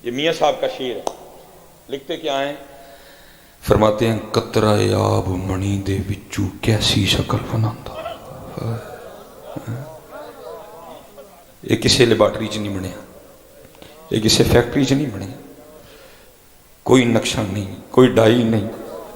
یہ میاں صاحب کا شعر ہے، لکھتے کیا ہیں؟ فرماتے ہیں قطرہ آب منی دے وچو کیسی شکل بناتا، یہ کسی لیبارٹری چ نہیں بنیا، یہ کسی فیکٹری چ نہیں بنیا، کوئی نقشہ نہیں، کوئی ڈائی نہیں،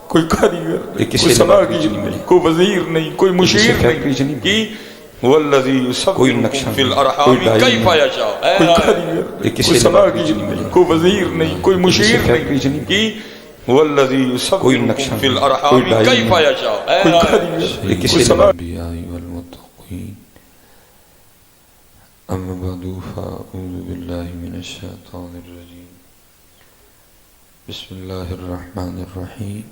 کوئی کاریگر نہیں، یہ کوئی کسی صلاحگیر لیبارٹری چ نہیں نہیں، بنیا، کوئی وزیر نہیں، کوئی یہ کسی مشیر فیکٹری چ نہیں، نہیں کی بنیا، والذی کوئی یصورکم نقشہ فی نہیں، الارحام کوئی ڈائی کیف نہیں، یشاء، کوئی کاریگر یہ نہیں، کسی کوئی لیبارٹری چ صلاحگیر نہیں نہیں، بنیا، کوئی وزیر نہیں، کوئی یہ کسی مشیر فیکٹری چ نہیں، نہیں کی بنیا، والذی کوئی یصورکم نقشہ فی نہیں، الارحام کوئی ڈائی کیف نہیں، یشاء، کوئی کاریگر یہ نہیں، کسی کوئی صلاح الانبیاء والمتقین اما بعد فاعوذ باللہ من الشیطان الرجیم بسم اللہ الرحمن الرحیم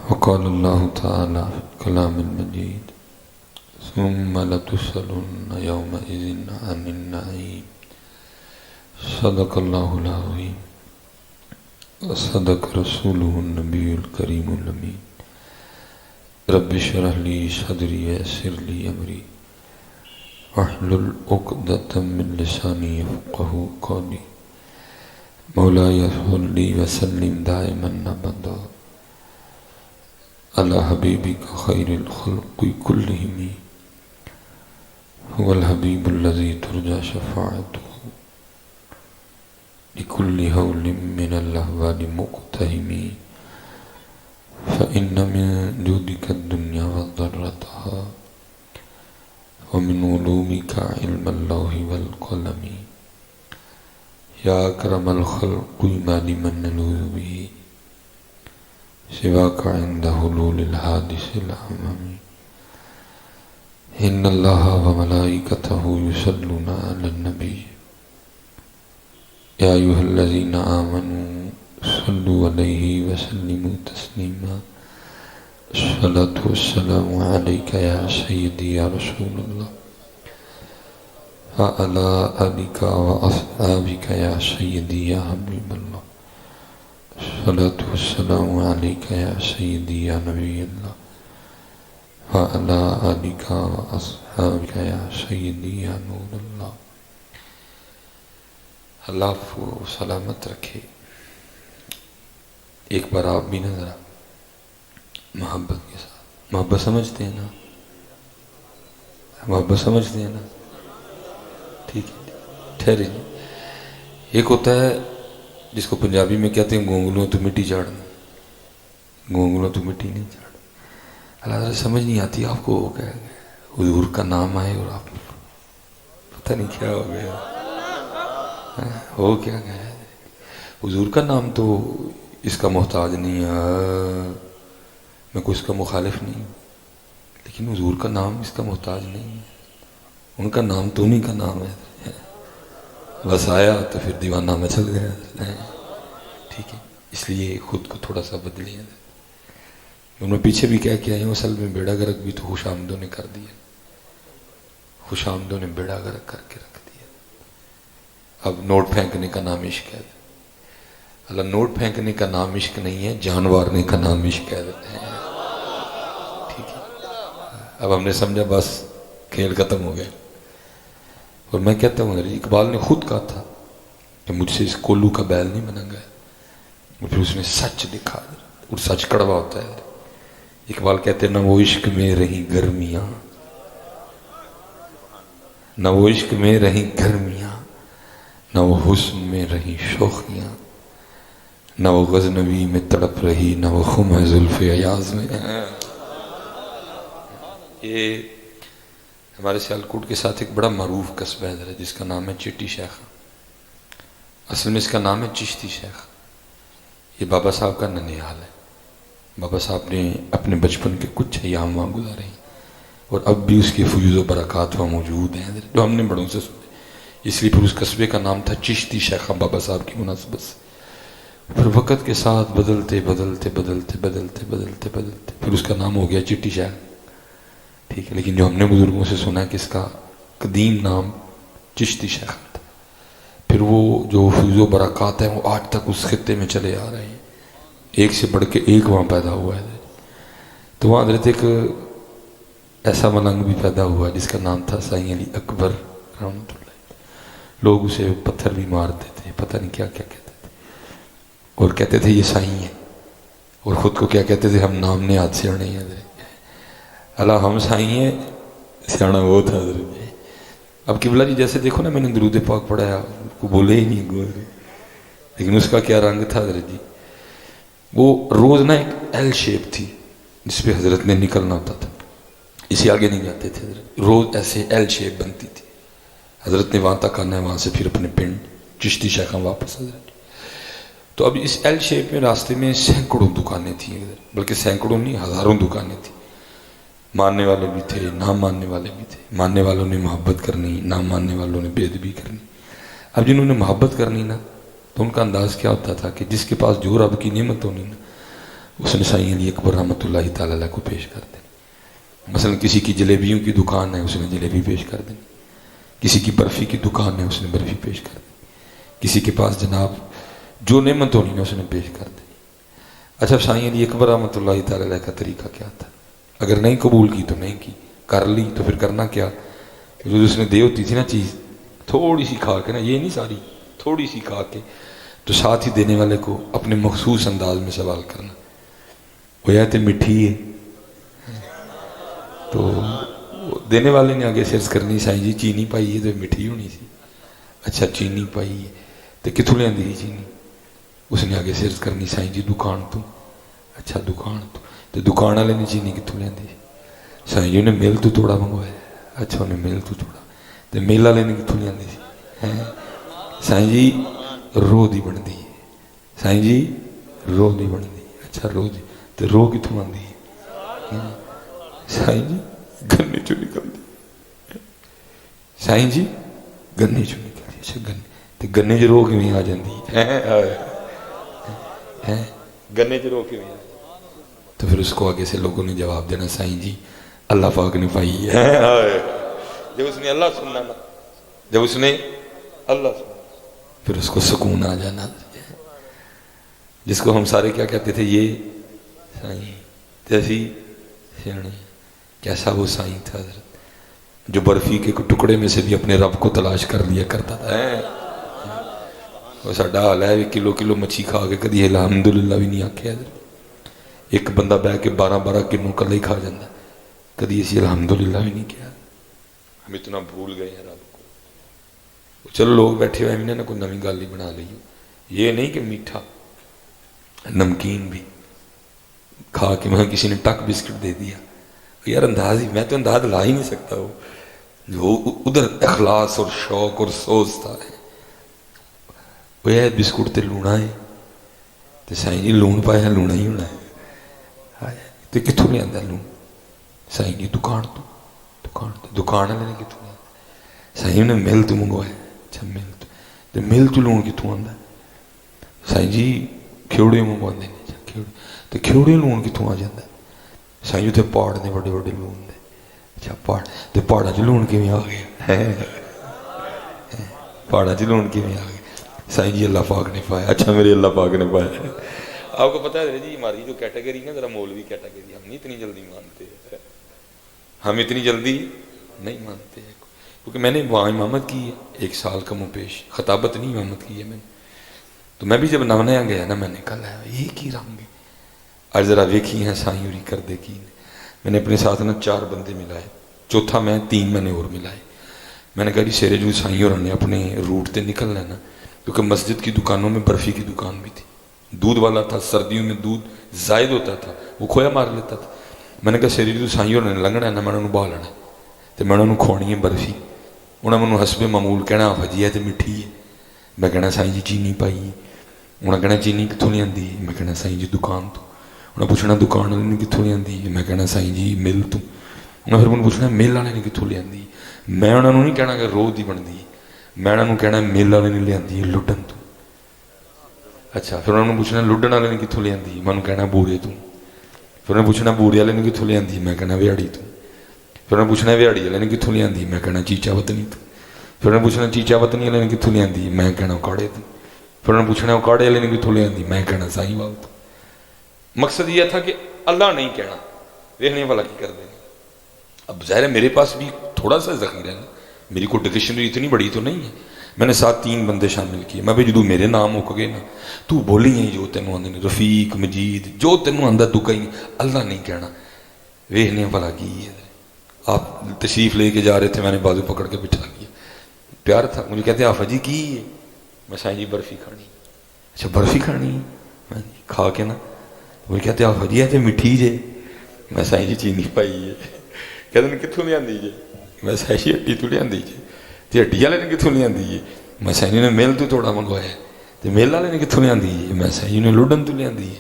وقال اللہ تعالی فی الکلام المجید ثم لتسألن یومئذ عن النعیم صدق اللہ العظیم وصدق رسولہ النبی الکریم الامین رب اشرح لی صدری ویسر لی امری واحلل عقدۃ من لسانی یفقہوا قولی مولاي صل وسلم دائما ابدا على حبيبك خير الخلق كلهم هو الحبيب الذي ترجى شفاعته لكل هول من الأهوال مقتهم فإن من جودك الدنيا وضرتها ومن علومك علم اللوح والقلم یا اکرم الخلق ما لمن نلوذ به سواك عند حلول الحادث العمم ان اللہ وملائکته یصلون علی النبی یا ایها الذین آمنوا صلوا علیہ وسلموا تسلیما الصلاة والسلام علیک یا سیدی یا رسول اللہ وعلى آلك وأصحابك يا سيدي يا حبيب الله الصلاة والسلام عليك يا سيدي يا نبي الله وعلى آلك وأصحابك يا سيدي يا نور الله اللہ آپ کو سلامت رکھے۔ ایک بار آپ بھی نظر محبت کے ساتھ، محبت سمجھتے ہیں نا، محبت سمجھتے ہیں نا، ٹھیک ہے ٹھہرے جی۔ ایک ہوتا ہے جس کو پنجابی میں کہتے ہیں گونگلوں تو مٹی چاڑنا، گونگلوں تو مٹی نہیں چاڑنا۔ اللہ تعالیٰ سمجھ نہیں آتی آپ کو کیا حضور کا نام آئے اور آپ پتہ نہیں کیا ہو گیا، ہو کیا گیا۔ حضور کا نام تو اس کا محتاج نہیں ہے، میں کوئی اس کا مخالف نہیں ہوں، لیکن حضور کا نام اس کا محتاج نہیں ہے۔ ان کا نام تو انہی کا نام ہے، بس آیا تو پھر دیوانہ میں چل گیا، ٹھیک ہے۔ اس لیے خود کو تھوڑا سا بدلیں۔ انہوں نے پیچھے بھی کیا کیا ہے، اصل میں بیڑا گرک بھی تو خوش آمدوں نے کر دیا، خوش آمدوں نے بیڑا گرک کر کے رکھ دیا۔ اب نوٹ پھینکنے کا نام عشق ہے، اللہ نوٹ پھینکنے کا نام عشق نہیں ہے، جان مارنے کا نام عشق کہہ دیتے ہیں، ٹھیک ہے۔ اب ہم نے سمجھا بس کھیل ختم ہو گیا۔ اور میں کہتا ہوں اقبال نے خود کہا تھا کہ مجھ سے اس کولو کا بیل نہیں بنا گیا، اور پھر اس نے سچ لکھا، اور سچ کڑوا ہوتا ہے۔ اقبال کہتے ہیں نہ وہ عشق میں رہی گرمیاں، نہ وہ عشق میں رہی گرمیاں، نہ وہ حسن میں رہی شوخیاں، نہ وہ غزنوی میں تڑپ رہی، نہ وہ خم زلف ایاز میں۔ یہ ہمارے سیالکوٹ کے ساتھ ایک بڑا معروف قصبہ ہے جس کا نام ہے چٹی شیخ، اصل میں اس کا نام ہے چشتی شیخ۔ یہ بابا صاحب کا ننیال ہے۔ بابا صاحب نے اپنے بچپن کے کچھ ایام وہاں گزارے ہیں، اور اب بھی اس کے فیوز و برکات وہاں موجود ہیں جو ہم نے بڑوں سے سنے، اس لیے پھر اس قصبے کا نام تھا چشتی شیخ بابا صاحب کی مناسبت سے۔ پھر وقت کے ساتھ بدلتے بدلتے بدلتے بدلتے بدلتے بدلتے پھر اس کا نام ہو گیا چٹی شیخ، ٹھیک ہے۔ لیکن جو ہم نے بزرگوں سے سنا ہے کہ اس کا قدیم نام چشتی شیخ تھا۔ پھر وہ جو فیوز و برکات ہیں وہ آج تک اس خطے میں چلے آ رہے ہیں، ایک سے بڑھ کے ایک وہاں پیدا ہوا ہے۔ تو وہاں حضرت ایک ایسا ملنگ بھی پیدا ہوا جس کا نام تھا سائیں علی اکبر رحمۃ اللہ۔ لوگ اسے پتھر بھی مارتے تھے، پتہ نہیں کیا کیا کہتے تھے، اور کہتے تھے یہ سائیں ہیں، اور خود کو کیا کہتے تھے، ہم نام نے ہاتھ سے آنے ہیں اللہ ہم سائیں ہیں، سیانا وہ تھا حضرت جی۔ اب قبلہ جی جیسے دیکھو نا، میں نے درود پاک پڑھایا، کو بولے ہی نہیں گو، لیکن اس کا کیا رنگ تھا حضرت جی، وہ روز نا ایک ایل شیپ تھی جس پہ حضرت نے نکلنا ہوتا تھا، اسی آگے نہیں جاتے تھے حضرت، روز ایسے ایل شیپ بنتی تھی، حضرت نے وہاں تک آنا ہے، وہاں سے پھر اپنے پنڈ چشتی شیخاں واپس حضرت۔ تو اب اس ایل شیپ میں راستے میں سینکڑوں دکانیں تھیں، بلکہ سینکڑوں نہیں ہزاروں دکانیں تھیں، ماننے والے بھی تھے، نہ ماننے والے بھی تھے، ماننے والوں نے محبت کرنی، نہ ماننے والوں نے بے ادبی کرنی۔ اب جنہوں نے محبت کرنی نا، تو ان کا انداز کیا ہوتا تھا کہ جس کے پاس جو رب کی نعمت ہونی نا، اس نے سائیں علی اکبر رحمۃ اللہ تعالی علیہ کو پیش کر دینی۔ مثلا کسی کی جلیبیوں کی دکان ہے، اس نے جلیبی پیش کر دینی، کسی کی برفی کی دکان ہے، اس نے برفی پیش کر دینی، کسی کے پاس جناب جو نعمت ہونی نا، اس نے پیش کر دینی۔ اچھا سائیں علی اکبر رحمۃ اللہ تعالی علیہ کا طریقہ کیا تھا؟ اگر نہیں قبول کی تو نہیں کی، کر لی تو پھر کرنا کیا، جو اس نے دے ہوتی تھی نا چیز، تھوڑی سی کھا کے نا، یہ نہیں ساری، تھوڑی سی کھا کے تو ساتھ ہی دینے والے کو اپنے مخصوص انداز میں سوال کرنا، وہ یا تو مٹھی ہے، تو دینے والے نے آگے سرچ کرنی، سائیں جی چینی پائی ہے تو مٹھی ہونی سی، اچھا چینی پائی ہے تو کتوں لے آندی چینی، اس نے آگے سرچ کرنی، سائیں جی دکان تو، اچھا دکان تو دکان والے نے چینی کتوں لے آندی، سائیں جی نے مل تو توڑا منگوایا، اچھا انہیں مل تو توڑا، تو میل والے نے کتوں لے آندی سی، سائیں جی رو دی بن دی، سائیں جی رو دی بن دی، اچھا رو دی تو رو کتوں آندی ہے، سائیں جی گنے چوں نکل دی، سائیں جی گنے چوں نکل دی، اچھا گنے تو گنے چ رو کیویں آ جاندی ہے، گنے چ رو کیویں آ، تو پھر اس کو آگے سے لوگوں نے جواب دینا، سائیں جی اللہ پاک نے پائی ہے، جب اس نے اللہ سننا نا، جب اس نے اللہ سننا پھر اس کو سکون آ جانا، جس کو ہم سارے کیا کہتے تھے، یہ سائیں جیسی سیانے، کیسا وہ سائیں تھا حضرت، جو برفی کے ٹکڑے میں سے بھی اپنے رب کو تلاش کر لیا کرتا تھا، وہ ساڈا حال ہے کلو کلو مچھی کھا کے کدی الحمدللہ بھی نہیں آکھیا حضرت، ایک بندہ بہ کے 12 کلو کلے ہی کھا جاتا، کدی اسی الحمدللہ بھی نہیں کیا، ہم اتنا بھول گئے ہیں رب کو۔ چلو لوگ بیٹھے ہوئے ہیں نا، کوئی نئی گل ہی بنا لی، یہ نہیں کہ میٹھا نمکین بھی کھا کے میں کسی نے ٹک بسکٹ دے دیا، یار انداز ہی، میں تو انداز لا ہی نہیں سکتا، وہ جو ادھر اخلاص اور شوق اور سوچ تھا، وہ یہ بسکٹ تے لونا ہے تو سائیں جی لون پایا لونا ہی ہونا ہے، تو کتوں لے آندا لون، سائیں جی دکان تو، دکان والے نے کتوں لیا، سائیں نے مل تو منگوایا، اچھا مل تو لون کتوں آندا، سائیں جی کھیوڑے منگواندے نے، تو کھیوڑے لون کتوں آ جاتا، سائیں جی پہاڑ نے بڑے بڑے لون دے، اچھا پہاڑ تو پہاڑا چ لون کیویں آ گیا، پہاڑا چ لون کیویں آ گیا، سائیں جی اللہ پاک نے پایا، اچھا میرے اللہ پاک نے پایا۔ آپ کو پتہ ہے جی ہماری جو کیٹیگری نا ذرا مولوی کیٹیگری، ہم نہیں اتنی جلدی مانتے ہیں، ہم اتنی جلدی نہیں مانتے ہیں، کیونکہ میں نے وہاں امامت کی ہے 1 سال کم و پیش، خطابت نہیں امامت کی ہے میں نے، تو میں بھی جب نیا گیا نا، میں نے کہا یہ کی رنگ ہے، آج ذرا ویکھی ہیں سائیں ہوری کر دے کی، میں نے اپنے ساتھ نا 4 بندے ملائے، چوتھا میں 3 میں نے اور ملائے، میں نے کہا جی سیرے جو سائیں اور نے اپنے روٹ تے نکل لینا، کیونکہ مسجد کی دکانوں میں برفی کی دکان بھی تھی، دودھ والا تھا، سردیوں میں دودھ زائد ہوتا تھا، وہ کھویا مار لیتا تھا، میں نے کہا سیرے جو سائیں اور نے لنگنا ہے نا، میں انہوں بہا لینا، تو میں انہوں کھوانی ہے برفی، انہیں منہوں حسب معمول کہنا بھجی ہے تو مٹھی ہے، میں کہنا سائیں جی چینی پائی ہے، انہیں کہنا چینی کتوں لے آندی، میں کہنا سائیں جی دکان تو، انہیں پوچھنا دکان والے نے کتوں لے آندی، میں کہنا سائیں جی مل تو، انہیں پھر انہیں پوچھنا مل والے نے کتوں لے آندی، میں انہوں نہیں کہنا کہ رو دی بندی، میں انہوں کہنا مل والے نے لے آندی لڈن تو، اچھا پھر انہوں نے پوچھنا لڈن والے نے کتوں لے آندی، میں انہوں کہنا بورے تو، پھر انہیں پوچھنا بورے والے نے کتوں لے آندی، میں کہنا ویاڑی تو، پھر انہیں پوچھنا ویاڑی والے نے کتوں لے آندی، میں کہنا چیچا وطنی تو، پھر انہیں پوچھنا چیچا وطنی والے نے کتوں لے آندی، میں کہنا اکاڑے تو، پھر انہیں پوچھنا اکاڑے والے نے کتوں لے آندی، میں کہنا سائیں وال تو۔ مقصد یہ تھا کہ اللہ نہیں کہنا، ویکھنے والا کی کر دیں۔ اب ظاہر ہے میرے پاس بھی تھوڑا سا ذخیرہ ہے، میری کوئی ڈکشنری اتنی بڑی تو نہیں ہے، میں نے ساتھ 3 بندے شامل کیے. میں بھائی جدو میرے نام مک گئے نا تو بولی ہی جو تینوں آدھے رفیق مجید جو تینوں آدھا تو کہیں اللہ نہیں کہنا. ویخنے بھلا کی ہے. آپ تشریف لے کے جا رہے تھے, میں نے بازو پکڑ کے بٹھا لیا. پیار تھا. مجھے کہتے ہیں آفا جی کی ہے؟ میں سائیں جی برفی کھانی. اچھا برفی کھانی ہے؟ میں کھا کے نا مجھے کہتے ہیں آفا جی ہے میٹھی جے. میں سائیں جی چینی پائی ہے. کہتے ہیں کتوں لیا جی؟ میں سائیں جی ہڈی تو لیا جی. تو ہڈی والے نے کتوں لیا جی؟ میں سائیں جی نے مل تو تھوڑا منگوایا. تو مل والے نے کتوں لیا جی؟ میں سائیں جی نے لڈن تو لیا ہے.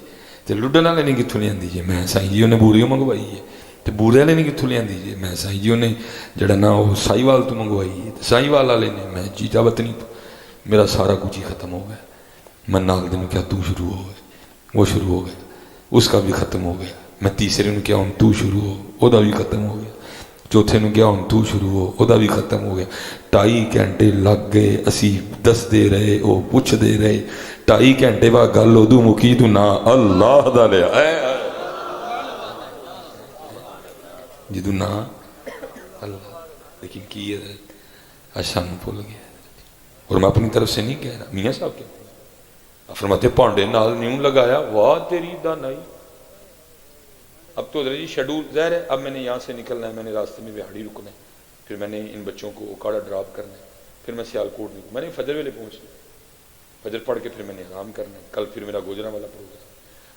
تو لڈن والے نے کتوں لیا جی؟ میں سائیں جی نے بوریوں منگوائی ہے. تو بورے والے نے کتوں لیا جی؟ میں سائیں جی نے جڑا نا وہ سائی وال تو منگوائی ہے. سائی وال والے نے میں جی جاوت نہیں تو میرا سارا کچھ ہی ختم ہو گیا. میں نال دن کیا تو شروع ہو گئے, وہ شروع ہو گیا, اس کا بھی ختم ہو گیا. میں تیسرے نے کیا ہوں تو شروع ہو, وہ بھی ختم ہو گیا. چوتھے نے کیا ہوں تو شروع ہو, وہ بھی ختم ہو گیا. 2.5 گھنٹے لگ گئے, اسی دستے رہے, وہ پوچھتے رہے. 2.5 گھنٹے بعد گل ادو مکی تو نہ اللہ دا لیا جدو نا اللہ. لیکن کی ہے اشان بھول گیا. اور میں اپنی طرف سے نہیں کہہ رہا, میاں صاحب کہتے ہیں فرماتے پانڈے نال نیوں لگایا واہ تیری دانائی. اب تو جی شیڈول ظاہر ہے, اب میں نے یہاں سے نکلنا ہے, میں نے راستے میں بہاڑی رکنا ہے, پھر میں نے ان بچوں کو اوکاڑا ڈراپ کرنا ہے, پھر میں سیالکوٹ نکلوں. میں نے فجر ویلے پہنچنا, فجر پڑھ کے پھر میں نے آرام کرنا ہے. کل پھر میرا گوجرا والا پروگرام.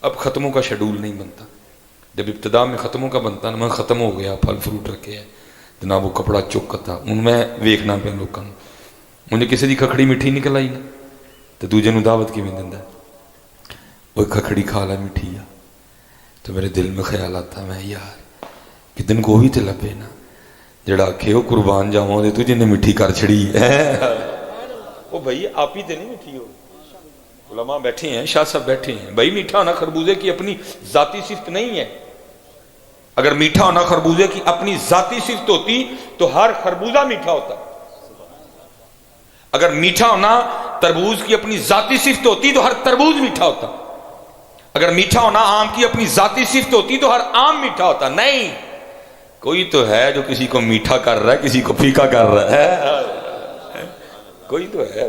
اب ختموں کا شیڈول نہیں بنتا. جب ابتدا میں ختموں کا بنتا نا, میں ختم ہو گیا, پھل فروٹ رکھے ہیں جناب, وہ کپڑا چک تھا ان میں ویکھنا پہ لوگوں. مجھے کسی دی کھکڑی میٹھی نکل آئی نا تو دوجے نو دعوت کیویں دیندا, وہ کھکڑی کھا لا میٹھی آ. تو میرے دل میں خیال آتا میں یار کتن کو بھی تے لبے نا جڑا آکھے وہ قربان جاواں دے تو جن نے میٹھی کر چھڑی وہ بھائی آپ ہی تے نہیں میٹھی ہو. علماء بیٹھے ہیں, شاہ صاحب بیٹھے ہیں. بھائی میٹھا ہونا خربوزے کی اپنی ذاتی صفت نہیں ہے. اگر میٹھا ہونا خربوزے کی اپنی ذاتی صفت ہوتی تو ہر خربوزہ میٹھا ہوتا. اگر میٹھا ہونا تربوز کی اپنی ذاتی صفت ہوتی تو ہر تربوز میٹھا ہوتا. اگر میٹھا ہونا آم کی اپنی ذاتی صفت ہوتی تو ہر آم میٹھا ہوتا. نہیں, کوئی تو ہے جو کسی کو میٹھا کر رہا ہے, کسی کو پھیکا کر رہا ہے. کوئی تو ہے,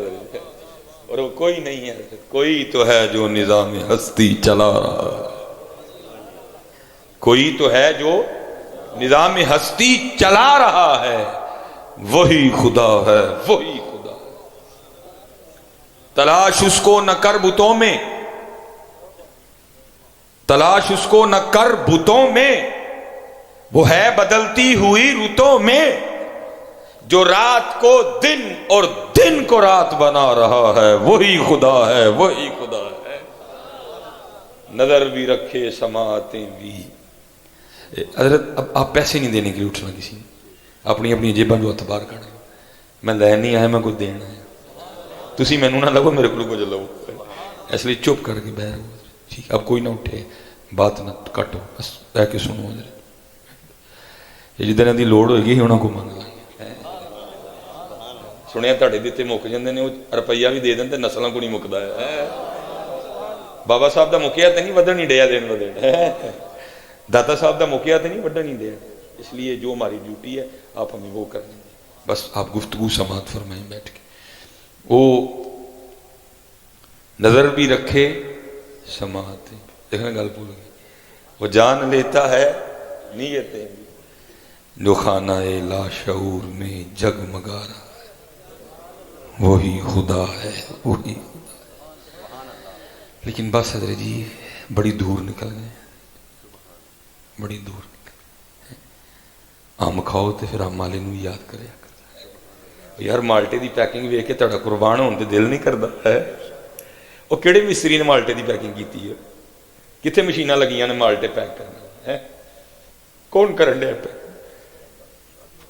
اور وہ کوئی نہیں ہے. کوئی تو ہے جو نظام ہستی چلا رہا ہے. کوئی تو ہے جو نظام ہستی چلا رہا ہے, وہی خدا ہے, وہی خدا ہے. تلاش اس کو نہ کر بتوں میں, تلاش اس کو نہ کر بتوں میں, وہ ہے بدلتی ہوئی رتوں میں. جو رات کو دن اور دن کو رات بنا رہا ہے, وہی خدا ہے, وہی خدا ہے. نظر بھی رکھے سماعتیں بھی. حضرت اب آپ پیسے نہیں دینے کے لیے اٹھنا کسی نے, اپنی اپنی جیباں جو اعتبار کرنا. میں لے نہیں آیا, میں کچھ دینا ہے. تسی میں نہ لگو, میرے کو کچھ لو. اس لیے چپ کر کے بیٹھ رہو. ٹھیک, اب کوئی نہ اٹھے, بات نہ کٹو, بس بہ کے سنو. حضرت جدھر دی لوڑ ہوئے گی انہوں کو منگ لیں. سنیا تھوڑے دیتے مک جاندے نے, وہ روپیہ بھی دے دیں نسلوں کو نہیں مکدا ہے. بابا صاحب دا مکیا تے نہیں ودن نہیں ڈیا دین ودین, داتا صاحب دا مکیا تے نہیں وڈن نہیں دیا. اس لیے جو ہماری ڈیوٹی ہے آپ ہمیں وہ کریں. بس آپ گفتگو سماعت فرمائیں بیٹھ کے. وہ نظر بھی رکھے سماعت, دیکھنا گل بھول گئی. وہ جان لیتا ہے نیتیں بھی, جو خانہ لا شعور میں جگمگا رہا ہے, وہی خدا ہے, وہی خدا ہے. لیکن بس حضرت جی بڑی دور نکل گئے, بڑی دور نکل گئے. آم کھاؤ تو پھر آم مالے نو یاد کرے. یار مالٹے دی پیکنگ ویکھ کے تہاڈا قربان ہونے تے دل نہیں کردا ہے. وہ کہڑے مستری نے مالٹے دی پیکنگ کیتی ہے؟ کتنے مشیناں لگیاں نے مالٹے پیک کرنے؟ کون کرن ڈیا پیک؟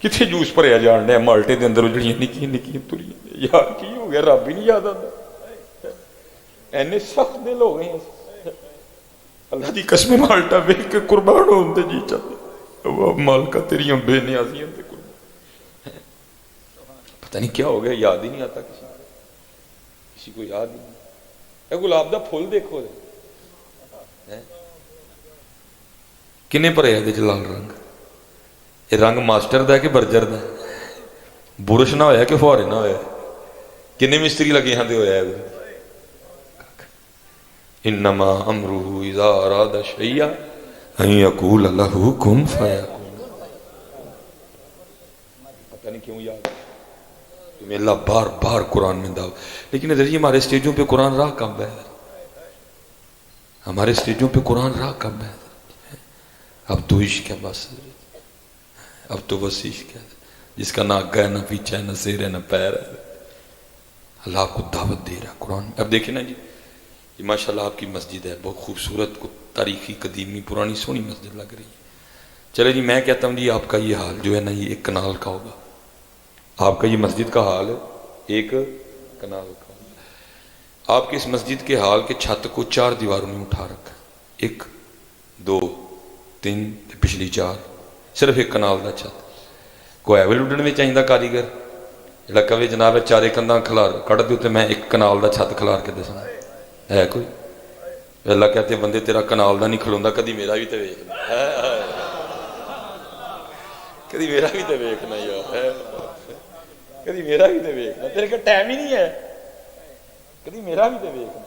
کتنے جوس بھریا جان ڈیا مالٹے دے اندر جڑیاں نکیاں نکیاں تریاں. یار کی ہو گیا, رب ہی نہیں یاد آتا. اینے سخت دل ہو گئے ہیں. اللہ دی قسم مالٹا ویکھ کے قربان ہون تے جی چاہتے. وہ مالکا تیریاں بے نیازیاں تے قربان. پتہ نہیں کیا ہو گیا, یاد ہی نہیں آتا کسی کو یاد ہی نہیں. اے گلاب دا پھول دیکھو, کنے پرے ہے لال رنگ. یہ رنگ ماسٹر دا کہ برجر دا؟ برش نہ ہویا کہ فوارے نہ ہویا؟ کنے مستری لگے ہاں دے ہویا ہے انما امرہ اذا اراد شیئا ان یقول لہ کن فیکون. پتہ نہیں کیوں یاد تمہیں اللہ بار بار قرآن میں داؤ. لیکن ادھر ہمارے اسٹیجوں پہ قرآن راہ کب ہے؟ ہمارے اسٹیجوں پہ قرآن راہ کب ہے؟ اب تو عشق ہے بس، اب تو بس عشق ہے جس کا نہ آگا ہے نہ پیچھا ہے نہ سیر ہے نہ پیر ہے. اللہ آپ کو دعوت دے رہا ہے قرآن. اب دیکھیں نا جی، یہ ماشاءاللہ آپ کی مسجد ہے، بہت خوبصورت، تاریخی قدیمی پرانی سونی مسجد لگ رہی ہے. چلے جی میں کہتا ہوں جی آپ کا یہ حال جو ہے نا یہ ایک کنال کا ہوگا. آپ کا یہ مسجد کا حال ایک کنال کا ہوگا. آپ کے اس مسجد کے حال کے چھت کو 4 دیواروں نے اٹھا رکھا، 1 2 3 پچھلی 4، صرف ایک کنال دا چھت. کوئی ایوے لڈن میں چاہیے کاریگر جڑا کہے جناب چارے کندھاں کھلار کڑ دیو تے میں ایک کنال دا چھت کھلار کے دسنا ہے کوئی؟ اللہ کہتے بندے تیرا کنال دا نہیں کھلوندا، کدی میرا بھی تے ویکھنا، کدی میرا بھی تے ویکھنا یار، کدی میرا بھی تے ویکھنا، تیرے کو ٹائم ہی نہیں ہے، کدی میرا بھی تے ویکھنا.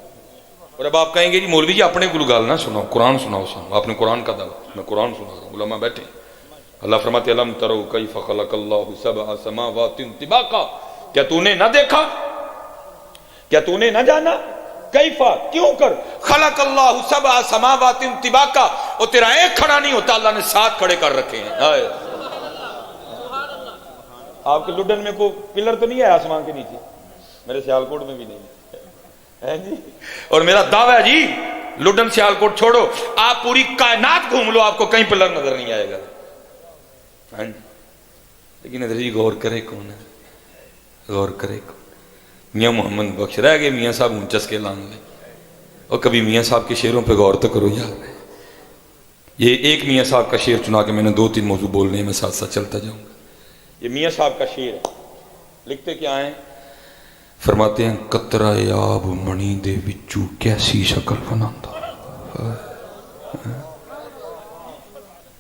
اور اب آپ کہیں گے جی مولوی جی اپنے کو گال نہ سناؤ، قرآن سناؤ سانو. آپ نے قرآن کا دعویٰ، میں قرآن سنا رہا ہوں، علماء بیٹھے. اللہ فرماتے الم تروا کیف خلق اللہ 7 سماوات طباقا، کیا تو نے نہ دیکھا، کیا تو نے نہ جانا، کیفا کیوں کر، خلق اللہ 7 سماوات طباقا، اور تیرا ایک کھڑا نہیں ہوتا، اللہ نے 7 کھڑے کر رکھے ہیں. آپ کے لڈن میں کوئی پلر تو نہیں ہے آسمان کے نیچے؟ میرے سیالکوٹ میں بھی نہیں ہے جی. اور میرا دعویٰ ہے جی لڈن سیالکوٹ چھوڑو، آپ پوری کائنات گھوم لو آپ کو کہیں پلر نظر نہیں آئے گا. لیکن ادھر ہی غور کرے کون ہے، غور کرے کون. میاں محمد بخش رہ گئے میاں صاحب اونچس کے لان لے. اور کبھی میاں صاحب کے شعروں پہ غور تو کرو یار. یہ ایک میاں صاحب کا شعر چنا کے میں نے 2-3 موضوع بولنے ہیں، میں ساتھ ساتھ چلتا جاؤں گا. یہ میاں صاحب کا شعر ہے، لکھتے کیا ہیں؟ فرماتے ہیں قطرہ آب منی دے وچو کیسی شکل بناتا.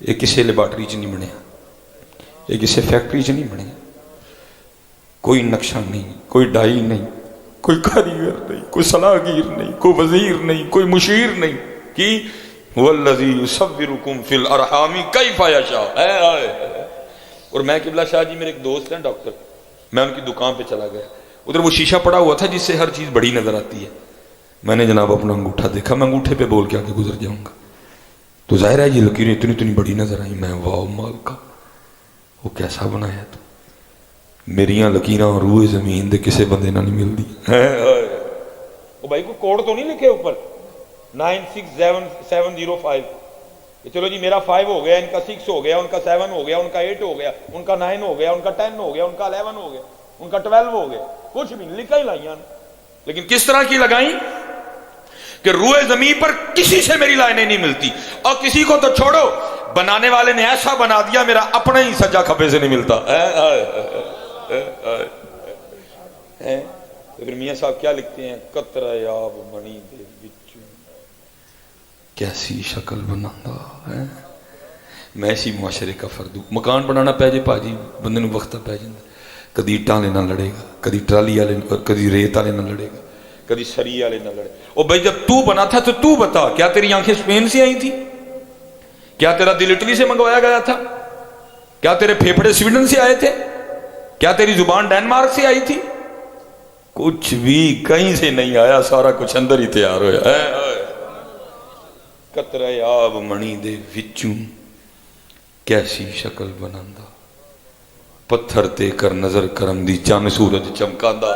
یہ کسی لیبارٹری چ نہیں بنیا، یہ کسی فیکٹری چ نہیں بنیا. کوئی نقشہ نہیں، کوئی ڈائی نہیں، کوئی کاریگر نہیں، کوئی صلاحگیر نہیں، کوئی وزیر نہیں، کوئی مشیر نہیں. کی والذی یصورکم فی الارحام کیف یشاء. اور میں قبلہ شاہ جی میرے ایک دوست ہیں ڈاکٹر، میں ان کی دکان پہ چلا گیا. ادھر وہ شیشہ پڑا ہوا تھا جس سے ہر چیز بڑی نظر آتی ہے. میں نے جناب اپنا انگوٹھا دیکھا، میں انگوٹھے پہ بول کے آگے گزر جاؤں گا تو ظاہر ہے یہ لکیریں اتنی بڑی نظر آئیں. میں واو مال کا، وہ کیسا بنایا تو میریاں لکیراں روئے زمین دے کسے بندے نہ نہیں مل دی. وہ بھائی کو کوڈ تو نہیں لکھے اوپر 96705؟ چلو جی میرا 5 ہو گیا، ان کا 6 ہو گیا، ان کا 7 ہو گیا، ان کا 8 ہو گیا، ان کا 9 ہو گیا، ان کا 10 ہو گیا، ان کا 11 ہو گیا، ان کا 12 ہو گیا. کچھ بھی نہیں لکھا ہی لائیاں. لیکن کس طرح کی لگائیں کہ روئے زمین پر کسی سے میری لائنیں نہیں ملتی. اور کسی کو تو چھوڑو، بنانے والے نے ایسا بنا دیا میرا اپنا ہی سجا کھبے سے نہیں ملتا. پھر میاں صاحب کیا لکھتے ہیں؟ قطرہ آب منی دے وچوں کیسی شکل بنانا ہے. میں اسی معاشرے کا فرد ہوں. مکان بنانا پہ جائے پاجی بندے نو وقت پہ جائے، کدی اٹاں لے نہ لڑے گا، کدی ٹرالی والے، کدی ریت والے نہ لڑے گا، کدی سری والے نہ لڑے. اور بھائی جب تو بنا تھا تو تو بتا، کیا تیری آنکھیں اسپین سے آئی تھی؟ کیا تیرا دل اٹلی سے منگوایا گیا تھا؟ کیا تیرے پھیپھڑے سویڈن سے آئے تھے؟ کیا تیری زبان ڈینمارک سے آئی تھی؟ کچھ بھی کہیں سے نہیں آیا، سارا کچھ اندر ہی تیار ہوا. قطرہ آب منی دے وچوں کیسی شکل بناندا، پتھر تے کر نظر کرم دی چاند سورج چمکاندا.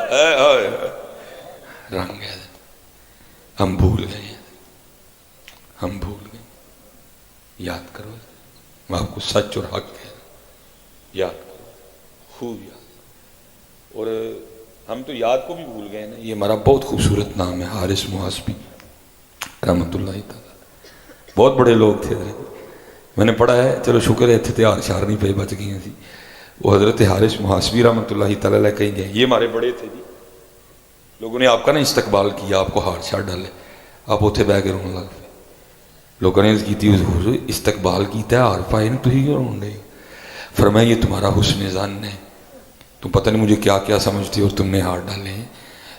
رنگ ہے ہم بھول گئے، ہم بھول گئے. یاد کرو، میں آپ کو سچ اور حق ہے، یاد کرو، خوب یاد. اور ہم تو یاد کو بھی بھول گئے نا. یہ ہمارا بہت خوبصورت نام ہے حارث محاسبی رحمت اللہ تعالی. بہت بڑے لوگ تھے، میں نے پڑھا ہے، چلو شکر ہے اتنے تہار شار نہیں پہ بچ گئی سی. وہ حضرت حارث محاسبی رحمت اللہ تعالی کہیں گے یہ ہمارے بڑے تھے جی. لوگوں نے آپ کا نا استقبال کیا، آپ کو ہار شار ڈالے، آپ اتنے بہ کے رونے لگ پے. لوگوں نے کی تھی حضور استقبال کیتا ہے ہار پائے نا، تھی کیوں رون رہے؟ فرمایا یہ تمہارا حسن ظن ہے، تم پتہ نہیں مجھے کیا کیا سمجھتی اور تم نے ہار ڈالے ہیں.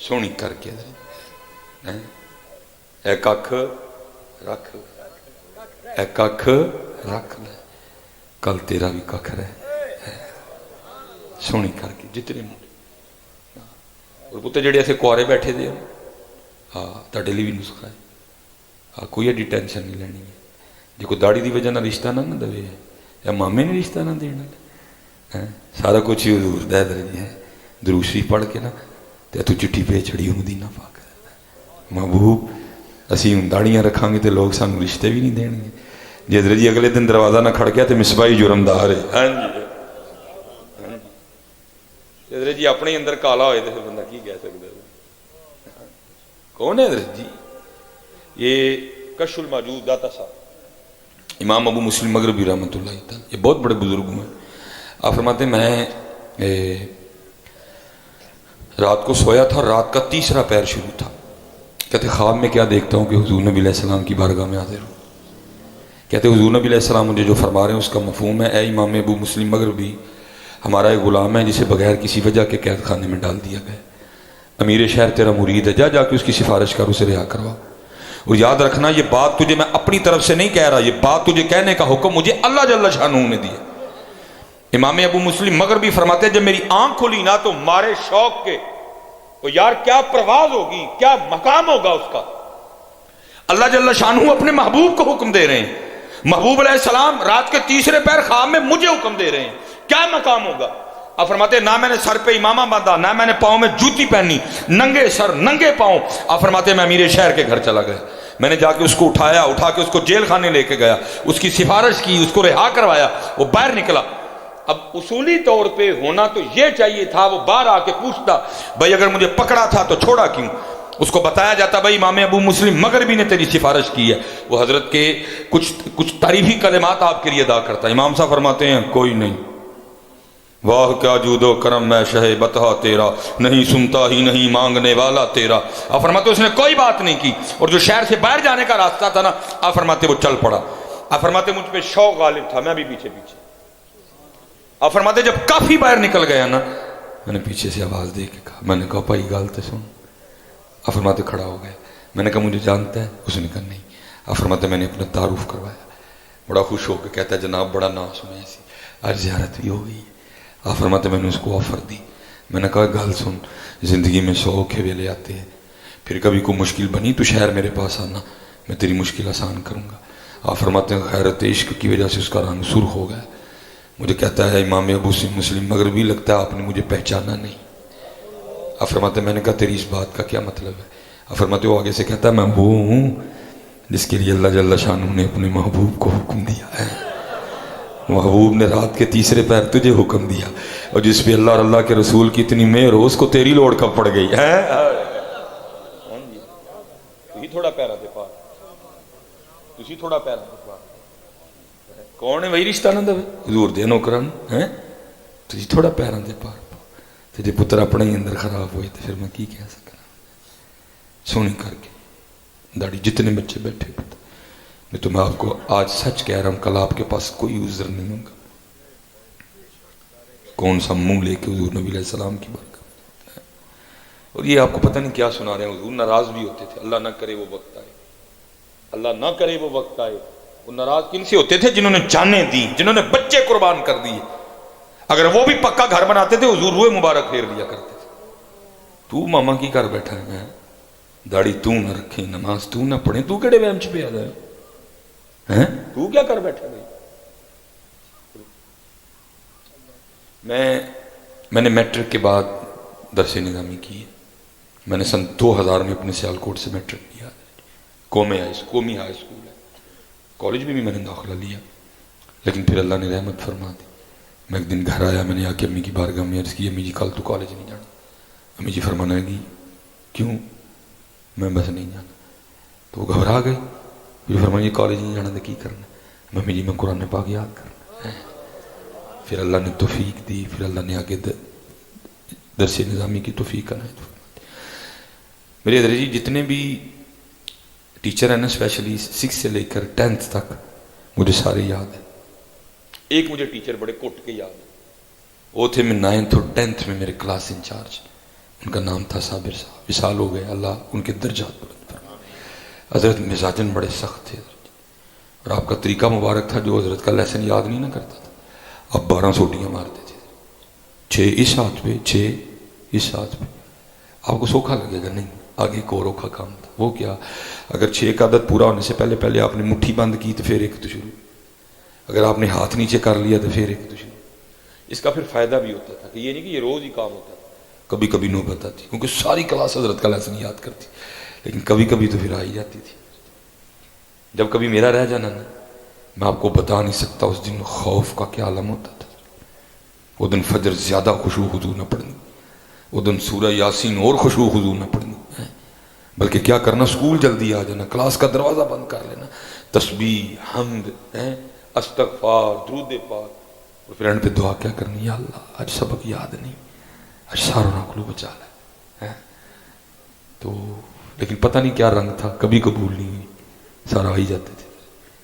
سونی کر کے اے کھ رکھ اے کھ رکھ لے کل تیرا بھی کھ رہے سونی کر کے جتنے منڈے اور پتے جڑے ایسے کوارے بیٹھے دے ہاں تاڑے لی بھی نسخہ ہے ہاں کوئی ایڈی ٹینشن نہیں لینی ہے جی کوئی داڑھی دی وجہ نہ رشتہ نہ دے یا مامے نے رشتہ نہ دینا سارا کچھ ہی حضور دے درجی ہے درود شریف پڑھ کے نا تو چٹھی پہ چڑھی مدینہ پاک محبوب اسی ہوں داڑیاں رکھاں گے تو لوگ سانو رشتے بھی نہیں دیں گے جی حضرت جی اگلے دن دروازہ نہ کھڑ گیا تو مصباحی جرمدار ہے ہاں جی حضرت جی اپنے اندر کالا ہوئے تو بندہ کی کہہ سکتا ہے کون ہے حضرت جی یہ کشف الموجود داتا صاحب امام ابو مسلم مغربی رحمۃ اللہ تعالی یہ بہت بڑے بزرگ ہیں آپ فرماتے ہیں میں رات کو سویا تھا رات کا تیسرا پہر شروع تھا کہتے خواب میں کیا دیکھتا ہوں کہ حضور نبی علیہ السلام کی بارگاہ میں حاضر ہوں کہتے حضور نبی علیہ السلام مجھے جو فرما رہے ہیں اس کا مفہوم ہے اے امام ابو مسلم مغربی ہمارا ایک غلام ہے جسے بغیر کسی وجہ کے قید خانے میں ڈال دیا گیا امیر شہر تیرا مرید ہے جا کے اس کی سفارش کر اسے رہا کروا اور یاد رکھنا یہ بات تجھے میں اپنی طرف سے نہیں کہہ رہا یہ بات تجھے کہنے کا حکم مجھے اللہ جل شانہ نے دیا امام ابو مسلم مغربی فرماتے ہیں جب میری آنکھ کھلی نہ تو مارے شوق کے تو یار کیا پرواز ہوگی کیا مقام ہوگا اس کا اللہ جل شانہ اپنے محبوب کو حکم دے رہے ہیں محبوب علیہ السلام رات کے تیسرے پہر خواب میں مجھے حکم دے رہے ہیں کیا مقام ہوگا آپ فرماتے ہیں نہ میں نے سر پہ امامہ باندھا نہ میں نے پاؤں میں جوتی پہنی ننگے سر ننگے پاؤں آپ فرماتے ہیں میں امیر شہر کے گھر چلا گیا میں نے جا کے اس کو اٹھا کے اس کو جیل خانے لے کے گیا اس کی سفارش کی اس کو رہا کروایا وہ باہر نکلا اب اصولی طور پہ ہونا تو یہ چاہیے تھا وہ باہر آ کے پوچھتا بھائی اگر مجھے پکڑا تھا تو چھوڑا کیوں اس کو بتایا جاتا بھائی امام ابو مسلم مغربی نے تیری سفارش کی ہے وہ حضرت کے کچھ تعریفی کلمات آپ کے لیے ادا کرتا ہے امام صاحب فرماتے ہیں کوئی نہیں واہ کیا جود و کرم میں شہ بتا تیرا نہیں سنتا ہی نہیں مانگنے والا تیرا آپ فرماتے اس نے کوئی بات نہیں کی اور جو شہر سے باہر جانے کا راستہ تھا نا آپ فرماتے وہ چل پڑا آپ فرماتے مجھ پہ شوق غالب تھا میں بھی پیچھے آپ فرماتے جب کافی باہر نکل گیا نا میں نے پیچھے سے آواز دے کے کہا میں نے کہا بھائی گال تو سن آپ فرماتے کھڑا ہو گیا میں نے کہا مجھے جانتا ہے اس نے کہا نہیں آپ فرماتے میں نے اپنا تعارف کروایا بڑا خوش ہو کے کہتا ہے جناب بڑا نام سنا ایسی آج زیارت بھی ہو گئی آپ فرماتے میں نے اس کو آفر دی میں نے کہا گال سن زندگی میں 100 کھیلے آتے ہیں پھر کبھی کوئی مشکل بنی تو شہر میرے پاس آنا میں تیری مشکل آسان کروں گا آپ فرماتے ہیں غیرت عشق کی وجہ سے اس کا رنگ سرخ ہو گیا مجھے کہتا ہے امام ابو مسلم مغربی لگتا ہے آپ نے مجھے پہچانا نہیں آپ فرماتے میں نے کہا تیری اس بات کا کیا مطلب ہے آپ فرماتے وہ آگے سے کہتا ہے میں وہ ہوں جس کے لیے اللہ جل شانہ نے اپنے محبوب کو حکم دیا ہے محبوب نے رات کے تیسرے پہر تجھے حکم دیا اور جس پہ اللہ اور اللہ کے رسول کی اتنی مہر ہو اس کو تیری لوڑ کب پڑ گئی ہے تھوڑا پیرا دے پار تسی تھوڑا پیرا دے پار کون ہے وہی رشتہ نہ دے حضور دے نوکران ہیں تسی تھوڑا پیرا دے پار تو جی پتر اپنے ہی اندر خراب ہوئے تو پھر میں کی کہہ سکتا سونی کر کے داڑھی جتنے بچے بیٹھے پتر میں تو میں آپ کو آج سچ کہہ رہا ہوں کل آپ کے پاس کوئی عذر نہیں ہوگا کون سا منہ لے کے حضور نبی علیہ السلام کی برکت اور یہ آپ کو پتہ نہیں کیا سنا رہے ہیں حضور ناراض بھی ہوتے تھے اللہ نہ کرے وہ وقت آئے اللہ نہ کرے وہ وقت آئے وہ ناراض کن سے ہوتے تھے جنہوں نے جانیں دی جنہوں نے بچے قربان کر دیے اگر وہ بھی پکا گھر بناتے تھے حضور روئے مبارک پھیر لیا کرتے تھے تو ماما کی گھر بیٹھا ہے داڑھی تو نہ رکھے نماز تو نہ پڑھے تو کیڑے وہم چ پہ آ جائے تو کیا کر بیٹھا گئی میں نے میٹرک کے بعد درس نظامی کی ہے میں نے سن 2000 میں اپنے سیالکوٹ سے میٹرک لیا قومی ہائی اسکول ہے کالج میں بھی میں نے داخلہ لیا لیکن پھر اللہ نے رحمت فرما دی میں ایک دن گھر آیا میں نے آ کے امی کی بارگاہ میں عرض کی امی جی کل تو کالج نہیں جانا امی جی فرمانے لگی کیوں میں بس نہیں جانا تو وہ گھبرا گئی پھر فرمایا یہ کالج نہیں جانا تو کی کرنا امی جی میں قرآن پاک یاد کرنا پھر اللہ نے توفیق دی پھر اللہ نے آگے درس نظامی کی توفیق عنایت فرمائی میرے حضرت جی جتنے بھی ٹیچر ہیں نا اسپیشلی 6 سے لے کر 10th تک مجھے سارے یاد ہیں ایک مجھے ٹیچر بڑے کوٹ کے یاد ہیں وہ تھے میں 9th اور 10th میں میرے کلاس انچارج ان کا نام تھا صابر صاحب، وصال ہو گئے، اللہ ان کے درجات بلند فرمائے۔ حضرت مزاجن بڑے سخت تھے اور آپ کا طریقہ مبارک تھا، جو حضرت کا لیسن یاد نہیں نہ کرتا تھا، آپ 12 سوٹیاں مارتے تھے، 6 اس ہاتھ پہ 6 اس ہاتھ پہ۔ آپ کو سوکھا لگے گا، نہیں، آگے ایک اور اوکھا کام تھا۔ وہ کیا؟ اگر 6 کا عدد پورا ہونے سے پہلے آپ نے مٹھی بند کی تو پھر ایک تو شروع، اگر آپ نے ہاتھ نیچے کر لیا تو پھر ایک تو شروع۔ اس کا پھر فائدہ بھی ہوتا تھا کہ یہ نہیں کہ یہ روز ہی کام ہوتا تھا، کبھی کبھی نوبت آتی، کیونکہ ساری کلاس حضرت کا لیسن یاد کرتی، لیکن کبھی کبھی تو پھر آئی جاتی تھی۔ جب کبھی میرا رہ جانا نا، میں آپ کو بتا نہیں سکتا اس دن خوف کا کیا عالم ہوتا تھا۔ وہ دن فجر زیادہ خشوع خضوع نہ پڑھنی، وہ دن سورہ یاسین اور خشوع خضوع نہ پڑھنی، بلکہ کیا کرنا، سکول جلدی آ جانا، کلاس کا دروازہ بند کر لینا، تسبیح، حمد، استغفار، درود پاک، اور پھر اینڈ پہ دعا کیا کرنی، یا اللہ آج سبق یاد نہیں، آج سارا کلو بچا لے۔ تو لیکن پتہ نہیں کیا رنگ تھا، کبھی قبول نہیں ہوئی، سارا آ ہی جاتے تھے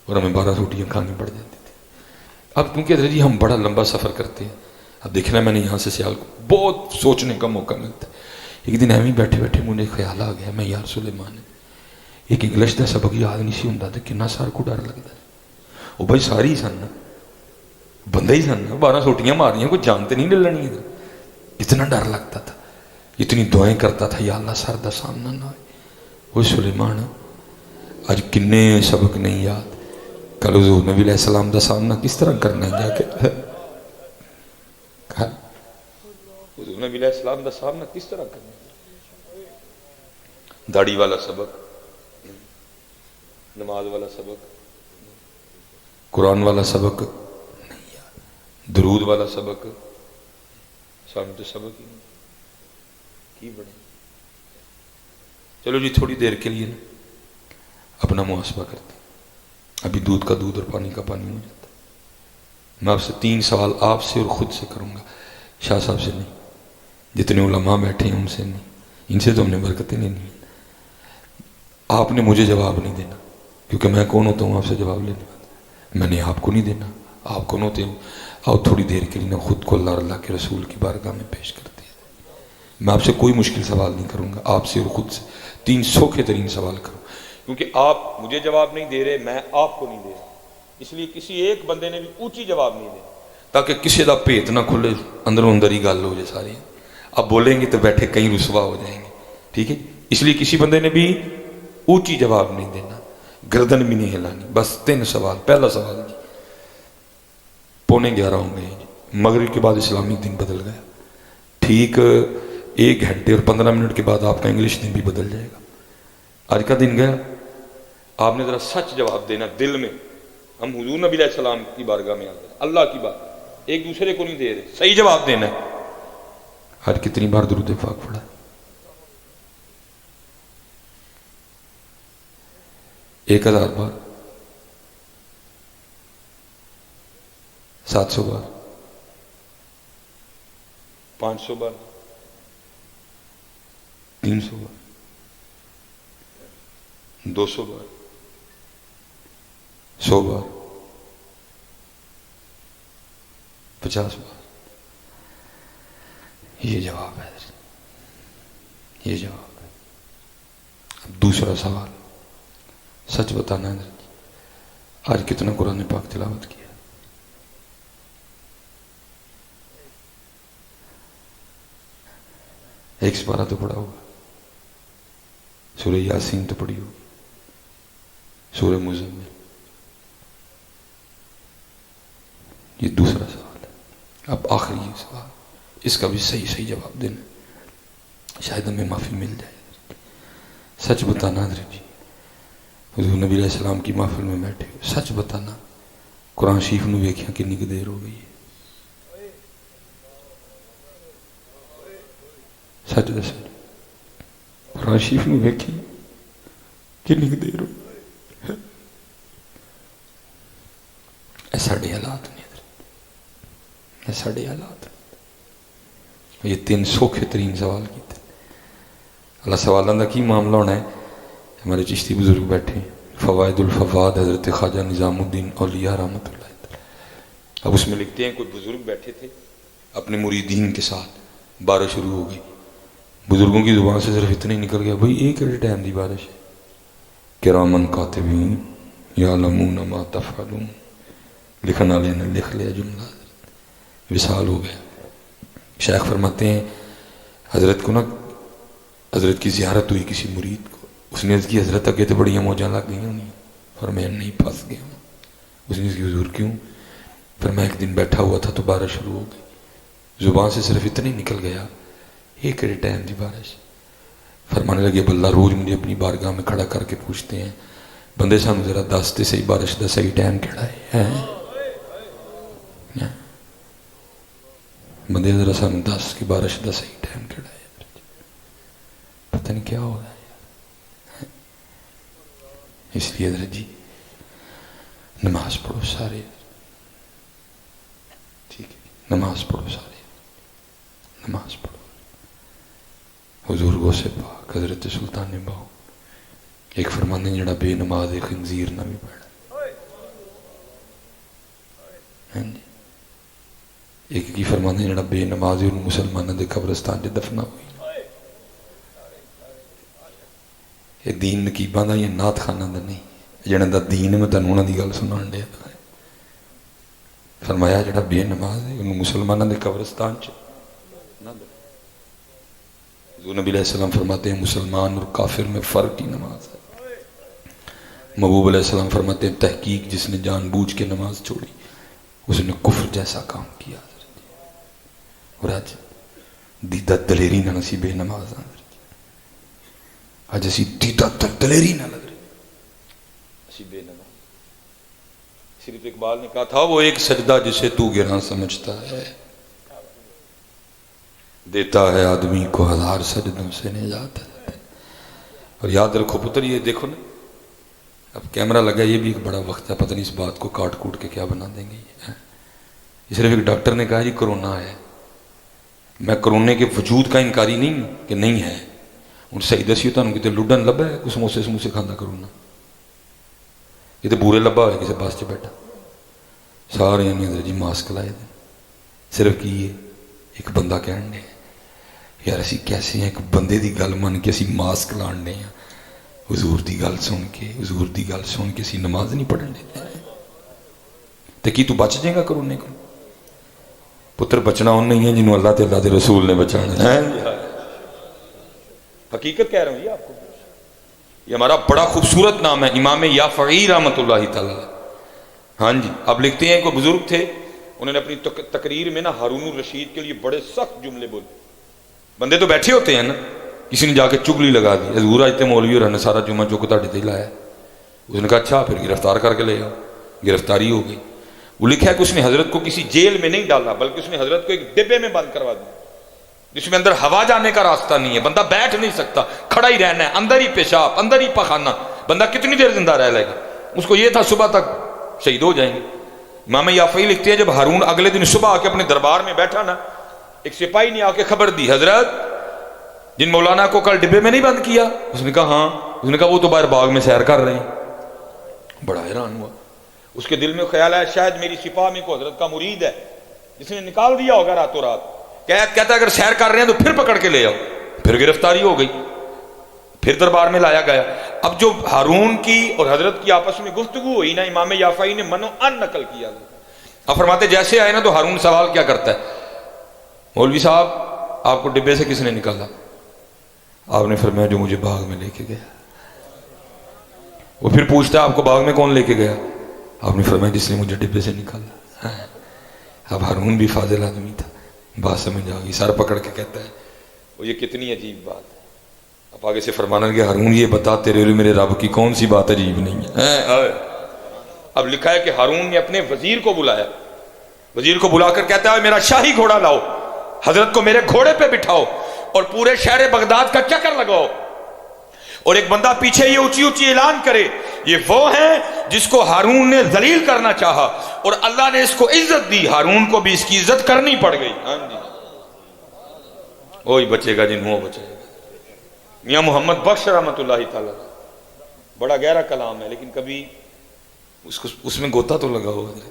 اور ہمیں 12 روٹیاں کھانی پڑ جاتی تھی۔ اب کیونکہ حضرت جی ہم بڑا لمبا سفر کرتے ہیں، اب دیکھنا میں نے یہاں سے سیال کو بہت سوچنے کا موقع ملتا ہے۔ ایک دن ایویں بیٹھے بیٹھے مجھے خیال آ گیا، میں یار سلیمان ایک انگلش کا سبق یاد نہیں سی ہوندا تے کنا سار کو ڈر لگتا ہے۔ وہ بھائی ساری ہی سن، بندہ ہی سن، 12 سوٹیاں ماریاں، کوئی جان تے نہیں ڈلنی، اتنا ڈر لگتا تھا، اتنی دعائیں کرتا تھا، یا اللہ سر دا سامنا نہ آئے۔ وہ سلیمان آج کنے سبق نہیں یاد، کل حضور نبی علیہ السلام دا سامنا کس طرح کرنا ہے جا کے، حضور نبی علیہ السلام دا سامنا کس طرح کرنا ہے؟ داڑھی والا سبق، نماز والا سبق، قرآن والا سبق نہیں یاد، درود والا سبق، سامنے تو سبق ہی نہیں کی بڑے۔ چلو جی تھوڑی دیر کے لیے نا اپنا محاسبہ کرتے ہیں، ابھی دودھ کا دودھ اور پانی کا پانی ہو جاتا۔ میں آپ سے 3 سوال آپ سے اور خود سے کروں گا، شاہ صاحب سے نہیں، جتنے علماء بیٹھے ہیں ان سے نہیں، ان سے تو ہم نے برکتیں لینی ہیں۔ آپ نے مجھے جواب نہیں دینا، کیونکہ میں کون ہوتا ہوں آپ سے جواب لینے والا، میں نے آپ کو نہیں دینا۔ آپ کون ہوتے ہو؟ آؤ تھوڑی دیر کے لیے نا خود کو اللہ اللہ کے رسول کی بارگاہ میں پیش کرتے ہیں۔ میں آپ سے کوئی مشکل سوال نہیں کروں گا، آپ سے اور خود سے 3 سوکھے ترین سوال کروں، کیونکہ آپ مجھے جواب نہیں دے رہے، میں آپ کو نہیں دے رہا، اس لیے کسی ایک بندے نے بھی اونچی جواب نہیں دینا، تاکہ کسی دا پیت نہ کھلے، اندروں اندر ہی گل ہو جائے ساری۔ آپ بولیں گے تو بیٹھے کہیں رسوا ہو جائیں گے، ٹھیک ہے؟ اس لیے کسی بندے نے بھی اونچی جواب نہیں دینا، گردن بھی نہیں ہلانی۔ بس 3 سوال۔ پہلا سوال جی، 11:15 ہو گئے جی، مغرب کے بعد اسلامی دن بدل گیا، ٹھیک 1 گھنٹے اور 15 منٹ کے بعد آپ کا انگلش دن بھی بدل جائے گا۔ آج کا دن گیا، آپ نے ذرا سچ جواب دینا دل میں۔ ہم حضور نبی علیہ السلام کی بارگاہ میں آتے ہیں، اللہ کی بات، ایک دوسرے کو نہیں دے رہے، صحیح جواب دینا ہے۔ آج کتنی بار درود پاک پڑھا؟ 1000 بار، 700 بار، 500 بار، 300 بار، 200 بار، 100 بار، 50 بار۔ یہ جواب ہے، یہ جواب ہے۔ اب دوسرا سوال، سچ بتانا ہے آج کتنا قرآن پاک تلاوت کیا؟ ایک سپارہ تو پڑھا ہوگا، سورہ یاسین تو پڑھی ہوگی، سورہ مزمل۔ یہ دوسرا سوال ہے، اب آخری سوال، اس کا بھی صحیح جواب دینا، شاید ہمیں معافی مل جائے۔ سچ بتانا حضرت جی، حضور نبی علیہ السلام کی محفل میں بیٹھے، سچ بتانا قرآن شریف نو ویکھیا کنی کی دیر ہو گئی ہے؟ سچ دس، قرآن شریف نو ویکھی کنی کی دیر ہو گئی؟ اے ساڈے حالات نہیں حضرت، اے ساڈے حالات۔ یہ 3 سوکھے ترین سوال کیتے، اللہ سوالوں کا کی معاملہ ہونا ہے۔ ہمارے چشتی بزرگ بیٹھے ہیں، فوائد الفواد حضرت خواجہ نظام الدین اولیاء رحمۃ اللہ تعالی۔ اب اس میں لکھتے ہیں کوئی بزرگ بیٹھے تھے اپنے مریدین کے ساتھ، بارش شروع ہو گئی، بزرگوں کی زبان سے صرف اتنا ہی نکل گیا بھائی ایک ٹائم دی بارش ہے، کرامن کاتبین یعلمون ما تفعلون، لکھن والے نے لکھ لیا جملہ، وصال ہو گیا۔ شیخ فرماتے ہیں حضرت کو نا، حضرت کی زیارت ہوئی کسی مرید کو، اس نے عرض کی حضرت اگے تو بڑی موجاں لگ گئی ہونی، فرمایا نہیں پھنس گیا ہوں۔ اس نے عرض کی حضور کیوں؟ فرمایا ایک دن بیٹھا ہوا تھا تو بارش شروع ہو گئی، زبان سے صرف اتنا ہی نکل گیا ایک ٹائم دی بارش۔ فرمانے لگے اب اللہ روز مجھے اپنی بارگاہ میں کھڑا کر کے پوچھتے ہیں بندے سانو ذرا دستے صحیح بارش دا صحیح ٹائم کیڑا ہے، بندے ذرا سانو دس کہ بارش دا صحیح ٹائم کیڑا ہے، پتہ نہیں کیا ہو رہا ہے۔ اس لیے حضرت جی نماز پڑھو سارے، ٹھیک ہے، نماز پڑھو سارے، نماز پڑھو۔ حضور غوث پاک حضرت سلطان باہو ایک فرمانے جڑا بے نماز خنزیر نہ بھی پڑھا، ایک کی فرمانے جڑا بے نماز ان مسلمانوں دے قبرستان جے دفنا ہوئی۔ یہ دین نقیباں دا یہ نعت خانہ دا نہیں، جنہاں دا دین میں تنوں انہاں دی گل سنان دیا تھا۔ فرمایا جڑا بے نماز ہے ان مسلمانوں دے قبرستان چ نہ دفنا۔ حضور نبی علیہ السلام فرماتے ہیں مسلمان اور کافر میں فرق ہی نماز ہے۔ محبوب علیہ السلام فرماتے ہیں تحقیق جس نے جان بوجھ کے نماز چھوڑی اس نے کفر جیسا کام کیا۔ اور آج دیدہ دلیری نہ نصیب بے نماز آج اسی دیدہ دلیری نہ لگ رہی نصیب بے نماز۔ صرف اقبال نے کہا تھا وہ ایک سجدہ جسے تو گراں سمجھتا ہے دیتا ہے آدمی کو ہزار سجدوں سے نجات ہے۔ اور یاد رکھو پتر یہ دیکھو نا، اب کیمرہ لگا یہ بھی ایک بڑا وقت ہے، پتہ نہیں اس بات کو کاٹ کوٹ کے کیا بنا دیں گے۔ یہ صرف ایک ڈاکٹر نے کہا جی کرونا ہے، میں کرونے کے وجود کا انکاری نہیں کہ نہیں ہے، ان صحیح دسی ہوتا کتے لڈن لبا ہے کوئی سموسے سموسے کھانا کرونا، یہ تو بورے لبا ہوئے کسی باس چ بیٹھا، سارے نے جی ماسک لائے دیں، صرف کی یہ ایک بندہ کہن دے یار اسی کیسے ہیں ایک بندے دی گل من کے اسی ماسک لان دے ہیں، حضور دی گل سن کے، حضور دی گل سن کے اسی نماز نہیں پڑھن دیتے ہیں، تو کی تو بچ جائے گا کرونے کو؟ پتر بچنا ان نہیں ہے جنہوں اللہ تے اللہ دے رسول نے بچانا ہے۔ حقیقت کہہ رہا ہوں یہ آپ کو، یہ ہمارا بڑا خوبصورت نام ہے امام یافعی رحمۃ اللہ تعالی۔ ہاں جی اب لکھتے ہیں کوئی بزرگ تھے، انہوں نے اپنی تقریر میں نا ہارون الرشید کے لیے بڑے سخت جملے بولے۔ بندے تو بیٹھے ہوتے ہیں نا، کسی نے جا کے چگلی لگا دی، حضور آج تے مولوی اور نے سارا جمعہ جو کو تاڑے تے لایا، اس نے کہا اچھا پھر گرفتار کر کے لے آؤ، گرفتاری ہو گئی۔ وہ لکھا ہے کہ اس نے حضرت کو کسی جیل میں نہیں ڈالا بلکہ اس نے حضرت کو ایک ڈبے میں بند کروا دیا جس میں اندر ہوا جانے کا راستہ نہیں ہے، بندہ بیٹھ نہیں سکتا، کھڑا ہی رہنا ہے، اندر ہی پیشاب اندر ہی پخانا، بندہ کتنی دیر زندہ رہ لے گا؟ اس کو یہ تھا صبح تک شہید ہو جائیں گے۔ امام یافعی لکھتے ہیں جب ہارون اگلے دن صبح آ کے اپنے دربار میں بیٹھا نا، ایک سپاہی نے آ کے خبر دی حضرت جن مولانا کو کل ڈبے میں نہیں بند کیا؟ اس نے کہا ہاں۔ اس نے کہا وہ تو باہر باغ میں سیر کر رہے ہیں۔ بڑا حیران ہوا، اس کے دل میں خیال آیا شاید میری سپاہ میں کوئی حضرت کا مرید ہے جس نے نکال دیا ہوگا راتوں رات۔ کہتا اگر سیر کر رہے ہیں تو پھر پکڑ کے لے آؤ، پھر گرفتاری ہو گئی، پھر دربار میں لایا گیا۔ اب جو ہارون کی اور حضرت کی آپس میں گفتگو ہوئی نا، امام یافعی نے منو ان نقل کیا۔ اب فرماتے جیسے آئے نا تو ہارون سوال کیا کرتا ہے، مولوی صاحب آپ کو ڈبے سے کس نے نکالا؟ آپ نے فرمایا جو مجھے باغ میں لے کے گیا۔ وہ پھر پوچھتا ہے آپ کو باغ میں کون لے کے گیا؟ آپ نے فرمایا جس نے مجھے ڈبے سے نکالا۔ اب ہارون بھی فاضل آدمی تھا، بات سمجھ آ گئی، سر پکڑ کے کہتا ہے وہ یہ کتنی عجیب بات ہے۔ اب آگے سے فرمانا کہ ہارون یہ بتا تیرے لیے میرے رب کی کون سی بات عجیب نہیں ہے۔ اب لکھا ہے کہ ہارون نے اپنے وزیر کو بلایا، وزیر کو بلا کر کہتا ہے میرا شاہی گھوڑا لاؤ، حضرت کو میرے گھوڑے پہ بٹھاؤ اور پورے شہر بغداد کا چکر لگاؤ، اور ایک بندہ پیچھے یہ اونچی اونچی اعلان کرے یہ وہ ہیں جس کو ہارون نے ذلیل کرنا چاہا اور اللہ نے اس کو عزت دی، ہارون کو بھی اس کی عزت کرنی پڑ گئی۔ ہاں جی وہی بچے گا جنہوں بچے گا۔ میاں محمد بخش رحمۃ اللہ تعالی، بڑا گہرا کلام ہے لیکن کبھی اس میں گوتا تو لگا ہوا ہے،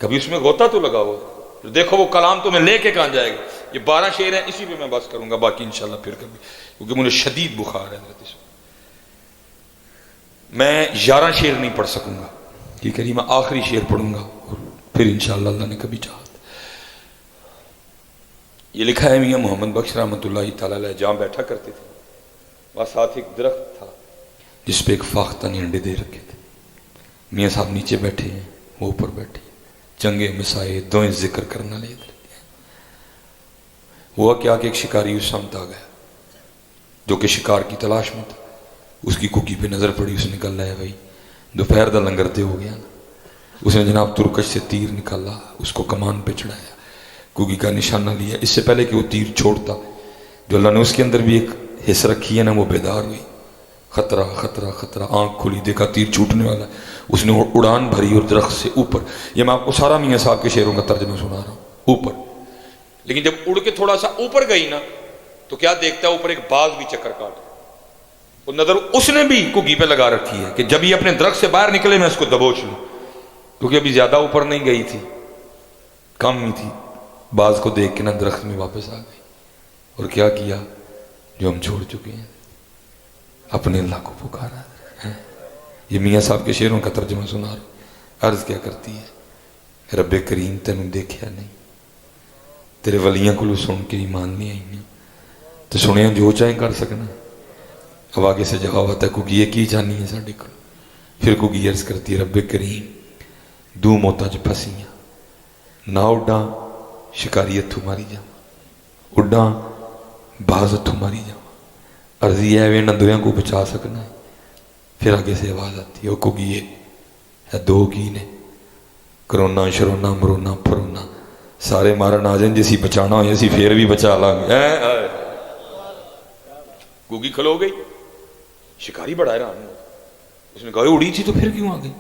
کبھی اس میں گوتا تو لگا ہوا ہے، دیکھو وہ کلام تمہیں لے کے کہاں جائے گا۔ یہ 12 شعر ہیں، اسی پہ میں بس کروں گا، باقی انشاءاللہ پھر کبھی، کیونکہ مجھے شدید بخار ہے حضرت، میں 11 شعر نہیں پڑھ سکوں گا، ٹھیک ہے جی، میں آخری شعر پڑھوں گا اور پھر انشاءاللہ اللہ نے کبھی چاہا۔ یہ لکھا ہے میاں محمد بخش رحمۃ اللہ تعالی علیہ، جہاں بیٹھا کرتے تھے وہاں ساتھ ایک درخت تھا جس پہ ایک فاختہ نے انڈے دے رکھے تھے، میاں صاحب نیچے بیٹھے ہیں، وہ اوپر بیٹھے ہیں، چنگے مسائے دوئیں ذکر کرنا لے دیتے ہیں۔ ہوا کیا کہ ایک شکاری اس سمت آ گیا جو کہ شکار کی تلاش میں تھا، اس کی کوکی پہ نظر پڑی، اس نے کہا لے بھائی دوپہر دا لنگر تے ہو گیا نا، اس نے جناب ترکش سے تیر نکالا، اس کو کمان پہ چڑھایا، کوکی کا نشانہ لیا، اس سے پہلے کہ وہ تیر چھوڑتا جو اللہ نے اس کے اندر بھی ایک حص رکھی ہے نا، وہ بیدار ہوئی، خطرہ خطرہ خطرہ، آنکھ کھلی، دیکھا تیر چھوٹنے والا ہے، اس نے اڑان بھری اور درخت سے اوپر، یہ میں آپ کو سارا میاں صاحب کے شعروں کا ترجمہ سنا رہا ہوں، اوپر، لیکن جب اڑ کے تھوڑا سا اوپر گئی نا تو کیا دیکھتا ہے، اوپر ایک باز بھی چکر کاٹ رہا، وہ نظر اس نے بھی کوکی پہ لگا رکھی ہے کہ جب یہ اپنے درخت سے باہر نکلے میں اس کو دبوچ لوں، کیونکہ ابھی زیادہ اوپر نہیں گئی تھی، کم ہی تھی، باز کو دیکھ کے نا درخت میں واپس آ گئی، اور کیا کیا جو ہم چھوڑ چکے ہیں، اپنے اللہ کو پکارا ہے۔ یہ میاں صاحب کے شعروں کا ترجمہ سنا رہا، عرض کیا کرتی ہے، رب کریم تینوں دیکھیا نہیں، تیرے ولیاں کو سن کے ایمان نہیں آئی نہیں، تو سنیا جو چاہیں کر سکنا، اب آگے سے جواب آتا ہے کوکی یہ کی جانی ہے ساڑھے کو، پھر کوکی عرض کرتی ہے رب کریم دو موتاں چ پھسیاں، نہ اڈاں شکاری اتھو ماری جاواں، اڈاں باز اتھو ماری جاواں، عرضی ہے نہ دویاں کو بچا سکنا ہے۔ پھر آگے سے آواز آتی ہے وہ کوکی ہے دو کی نے، کرونا شرونا مرونا پھرونا، سارے مارن آ جائیں، جیسی بچانا ہو اسی پھر بھی بچا لیں گے۔ کوکی کھلو گئی، شکاری بڑا حیران ہوا، اس نے کہا اڑی تھی تو پھر کیوں آ گئی؟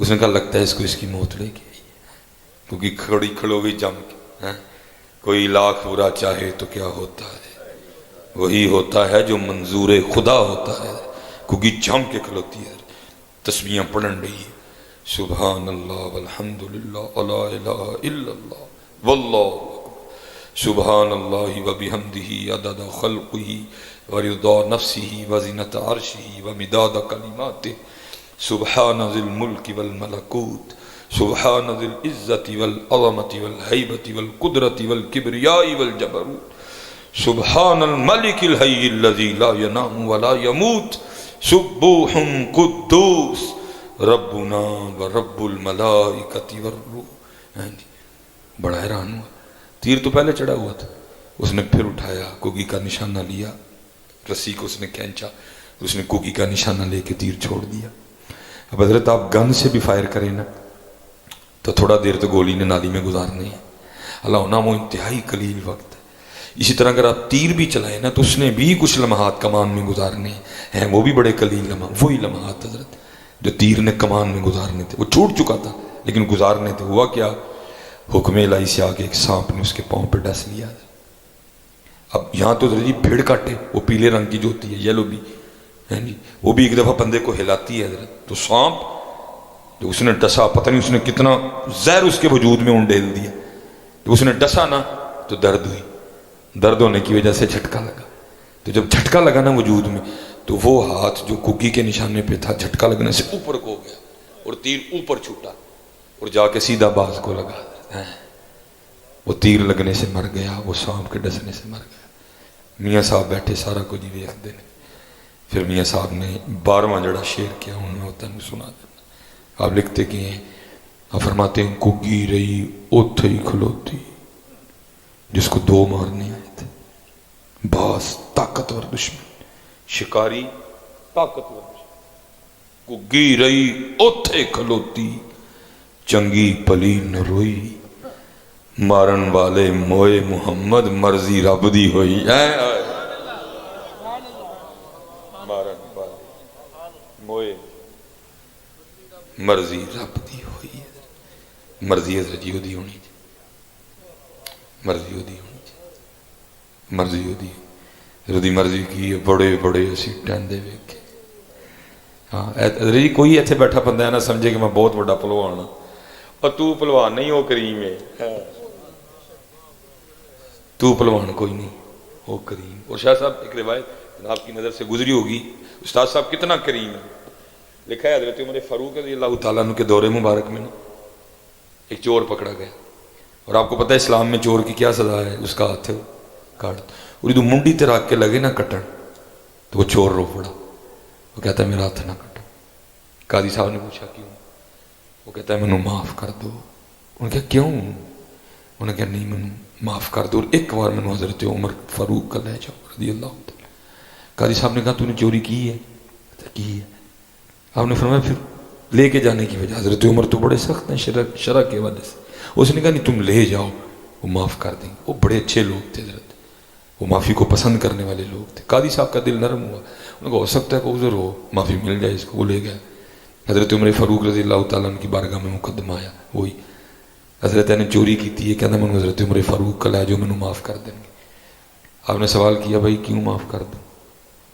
اس نے کہا لگتا ہے اس کو اس کی موت لے کے آئی ہے، کیونکہ کھلو گئی جم کے، کوئی لاکھ برا چاہے تو کیا ہوتا ہے، وہی ہوتا ہے جو منظور خدا ہوتا ہے، کیونکہ جم کے کھلوتی ہے، تسبیحاں پڑھن رہی ہے، سبحان اللہ والحمدللہ ولا الہ الا اللہ واللہ اکبر، سبحان اللہ وبحمدہ عدد خلقہ ورضا نفسہ وزنۃ عرشہ ومداد کلماتہ، سبحان ذی الملک والملکوت، سبحان ذی العزت والعظمت والہیبت والقدرت والکبریاء والجبروت، سبحان الملک الحی الذی لا ینام ولا یموت، سبوح قدوس ربنا ورب الملائکۃ والروح۔ بڑا حیران ہوا، تیر تو پہلے چڑھا ہوا تھا، اس نے پھر اٹھایا، کوکی کا نشانہ لیا، رسی کو اس نے کھینچا، اس نے کوکی کا نشانہ لے کے تیر چھوڑ دیا۔ اب حضرت آپ گن سے بھی فائر کریں نا تو تھوڑا دیر تو گولی نے نالی میں گزارنی ہے، اللہ ہونا وہ انتہائی قلیل وقت ہے۔ اسی طرح اگر آپ تیر بھی چلائیں نا تو اس نے بھی کچھ لمحات کمان میں گزارنے ہیں، وہ بھی بڑے قلیل لمحات، وہی لمحات حضرت جو تیر نے کمان میں گزارنے تھے، وہ چھوٹ چکا تھا لیکن گزارنے تھے۔ ہوا کیا، حکم الہی سے آگے ایک سانپ نے اس کے پاؤں پہ ڈس لیا۔ اب یہاں تو جی بھیڑ کاٹے، وہ پیلے رنگ کی جو ہوتی ہے، یلو بھی ہے جی، وہ بھی ایک دفعہ بندے کو ہلاتی ہے حضرت، تو سانپ جو اس نے ڈسا، پتہ نہیں اس نے کتنا زہر اس کے وجود میں انڈیل دیا، جب اس نے ڈسا نا تو درد ہوئی، درد ہونے کی وجہ سے جھٹکا لگا، تو جب جھٹکا لگا نا وجود میں تو وہ ہاتھ جو کوکی کے نشانے پہ تھا جھٹکا لگنے سے اوپر کو گیا اور تیر اوپر چھوٹا اور جا کے سیدھا باز کو لگا، وہ تیر لگنے سے مر گیا، وہ سانپ کے ڈسنے سے مر گیا۔ میاں صاحب بیٹھے سارا کچھ ہی ویکھدے نے، پھر میاں صاحب نے 12واں جڑا شعر کیا ان میں ہوتا ہے سنا دینا۔ آپ لکھتے کہ ہیں، آپ فرماتے ہیں کوکی رہی اوتھے ہی کھلوتی جس کو دو مارنے آئے تھے، باز طاقتور دشمن، شکاری طاقتور دشمن، کوکی رہی اوتھے کھلوتی چنگی پلی نہ روئی، مارن والے موئے محمد مرضی رب دی ہوئی، مارن والے موئے مرضی رب دی ہوئی، مرضی حضرت جی دی ہونی چاہیے، مرضی دی ہونی چاہیے، مرضی دی حضرت دی مرضی کی بڑے بڑے اسی ٹہندے ویکھے۔ ہاں حضرت جی کوئی ایتھے بیٹھا بندہ ہے نہ سمجھے کہ میں بہت بڑا پہلوان ہوں، اور تو پہلوان نہیں ہو کریم ہے، تو پہلوان کوئی نہیں، وہ کریم۔ اور شاہ صاحب ایک روایت جناب کی نظر سے گزری ہوگی، استاد صاحب کتنا کریم ہے۔ لکھا ہے حضرت عمر فاروق رضی اللہ تعالیٰ عنہ کے دور مبارک میں ایک چور پکڑا گیا، اور آپ کو پتہ ہے اسلام میں چور کی کیا سزا ہے؟ اس کا ہاتھ ہے کاٹ، اور یہ منڈی تے رکھ کے لگے نہ کٹن، تو وہ چور رو پڑا، وہ کہتا ہے میرا ہاتھ نہ کٹو۔ قاضی صاحب نے پوچھا کیوں؟ وہ کہتا ہے مینوں معاف کر دو۔ انہوں نے کہا کیوں؟ انہوں نے کہا نہیں مینوں معاف کر دو، اور ایک بار مینوں حضرت عمر فاروق کا لے جاؤ رضی اللہ تعالیٰ۔ قاضی صاحب نے کہا تو نے چوری کی ہے؟ کی ہے۔ آپ نے فرمایا پھر لے کے جانے کی وجہ؟ حضرت عمر تو بڑے سخت ہیں شرع کے حوالے سے، اس نے کہا نہیں تم لے جاؤ، وہ معاف کر دیں گے۔ وہ بڑے اچھے لوگ تھے حضرت، وہ معافی کو پسند کرنے والے لوگ تھے۔ قاضی صاحب کا دل نرم ہوا، انہوں نے کہا ہو سکتا ہے کہ عذر ہو، معافی مل جائے اس کو۔ وہ لے گیا، حضرت عمر فاروق رضی اللہ تعالیٰ عنہ کی بارگاہ میں مقدمہ آیا، وہی حضرت نے چوری کی تھی، یہ کہنا میں حضرت عمر فاروق کا لے جو میں معاف کر دیں گے۔ آپ نے سوال کیا بھائی کیوں معاف کر دوں؟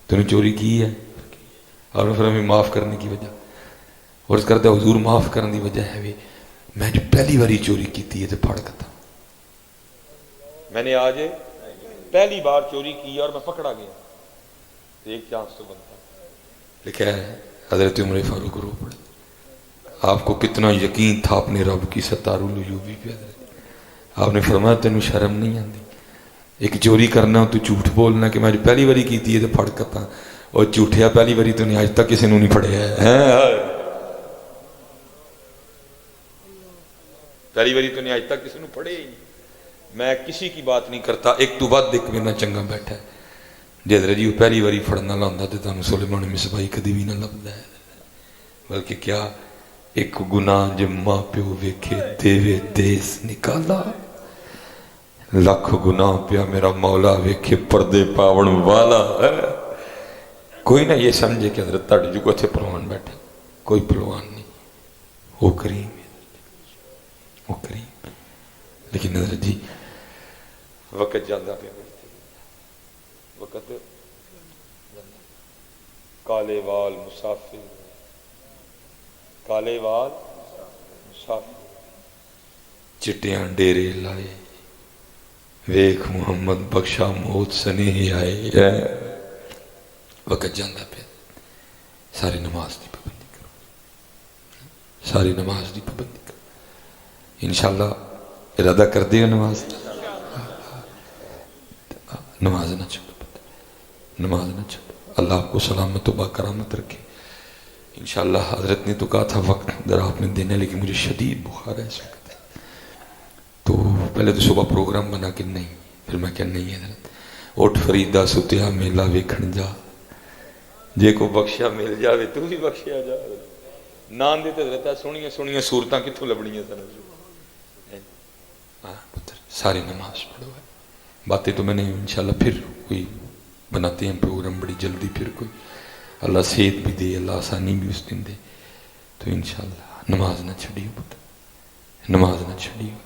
تو نے چوری کی ہے؟ آپ نے فرمایا معاف کرنے کی وجہ، اور اس کرتا حضور معاف کرنے کی وجہ ہے بھی میں جو پہلی باری چوری کی تھی تو پھڑ کتا، میں نے آج پہلی بار چوری کی اور میں پکڑا گیا، ایک چانس تو بنتا۔ لکھا ہے حضرت عمر فاروق رو پڑے۔ آپ کو کتنا یقین تھا اپنے رب کی ستار العیوبی پہ، آپ نے فرمایا تینوں شرم نہیں آتی؟ ایک چوری کرنا تو جھوٹ بولنا کہ میں جو پہلی باری کی تھی تو پھڑ کتا، اور جھوٹیا پہلی باری تو نہیں آج تک کسی نے نہیں پڑھیا ہے، پہلی باری تو نہیں آج تک کسی نے پڑھے ہی نہیں۔ میں کسی کی بات نہیں کرتا، ایک تو بات دیکھ میرا چنگا بیٹھا ہے، جی حضرت جی وہ پہلی باری پڑھنا لاؤں تو تمہیں سلیمان مصباحی کدی بھی نہ لبدا ہے، بلکہ کیا ایک گناہ جب ماں پیو ویکھے دیوے دیس نکالا، لاکھ گناہ پیا میرا مولا ویکھے پردے پاون والا ہے۔ کوئی نہ یہ سمجھے کہ حضرت تاڑ جو کو تھے پلوان بیٹھے، کوئی پلوان نہیں، وہ کریم ہے، وہ کریم۔ لیکن حضرت جی وقت جاندہ پہ وقت کالے وال مسافر، کالے وال مسافر، چٹیاں ڈیرے لائے، ویکھ محمد بخشا موت سنے آئے۔ وقت جاندہ پہ ساری نماز دی پابندی کرو، ساری نماز دی پابندی کرو، انشاءاللہ ارادہ کر دیا نماز، نماز نہ چھوڑو، نماز نہ چھوڑو۔ اللہ آپ کو سلامت و باکرامت رکھے انشاءاللہ۔ حضرت نے تو کہا تھا وقت ذرا آپ نے دینا، لیکن مجھے شدید بخار ہے اس وقت، تو پہلے تو صبح پروگرام بنا کے نہیں، پھر میں کہا نہیں حضرت اٹھ فریدہ ستیا میلہ ویکھن جا، جے کو بخشیا مل جاوے تو بھی بخشیا جا۔ نان دیتے حضرت سنیے سنیے صورتاں کتوں لبڑیاں سن۔ ہاں پتر ساری نماز پڑھو ہے، باتیں تو میں نے انشاءاللہ پھر کوئی بناتے ہیں پروگرام بڑی جلدی، پھر کوئی اللہ صحت بھی دے، اللہ آسانی بھی اس دن دے، تو انشاءاللہ نماز نہ چھڑیو پتر، نماز نہ چھڑیو۔